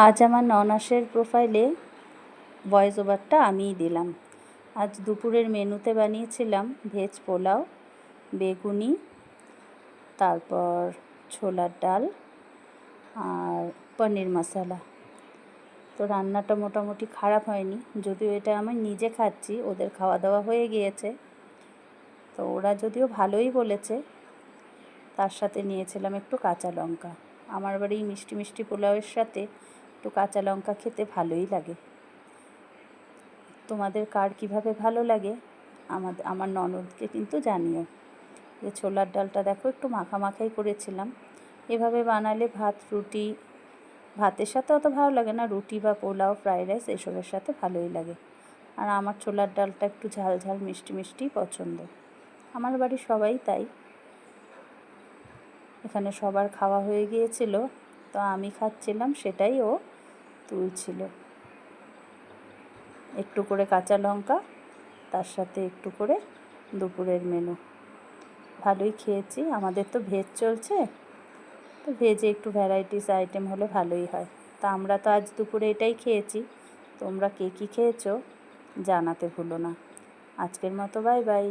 আজ আমার ননাসের প্রোফাইলে ভয়েস ওভারটা আমিই দিলাম। আজ দুপুরের মেনুতে বানিয়েছিলাম ভেজ পোলাও, বেগুনি, তারপর ছোলার ডাল আর পনির মশলা। তো রান্নাটা মোটামুটি খারাপ হয়নি, যদিও এটা আমি নিজে খাচ্ছি, ওদের খাওয়া দাওয়া হয়ে গিয়েছে। তো ওরা যদিও ভালোই বলেছে। তার সাথে নিয়েছিলাম একটু কাঁচা লঙ্কা। আমার বাড়ি মিষ্টি মিষ্টি পোলাওয়ের সাথে একটু কাঁচা লঙ্কা খেতে ভালোই লাগে। তোমাদের কার কীভাবে ভালো লাগে আমার ননদকে কিন্তু জানিও। যে ছোলার ডালটা দেখো একটু মাখামাখাই করেছিলাম। এভাবে বানালে ভাতের সাথে অত ভালো লাগে না, রুটি বা পোলাও, ফ্রাইড রাইস এসবের সাথে ভালোই লাগে। আর আমার ছোলার ডালটা একটু ঝাল ঝাল মিষ্টি মিষ্টিই পছন্দ। আমার বাড়ির সবাই তাই। এখানে সবার খাওয়া হয়ে গিয়েছিল, তো আমি খাচ্ছিলাম, সেটাই ও তুলছিল। একটু করে কাঁচা লঙ্কা, তার সাথে একটু করে দুপুরের মেনু। ভালোই খেয়েছি, আমাদের তো ভেজ চলছে, তো ভেজে একটু ভ্যারাইটিস আইটেম হলে ভালোই হয়। তা আমরা তো আজ দুপুরে এটাই খেয়েছি। তোমরা কে কী খেয়েছো জানাতে ভুলো না। আজকের মতো বাই বাই।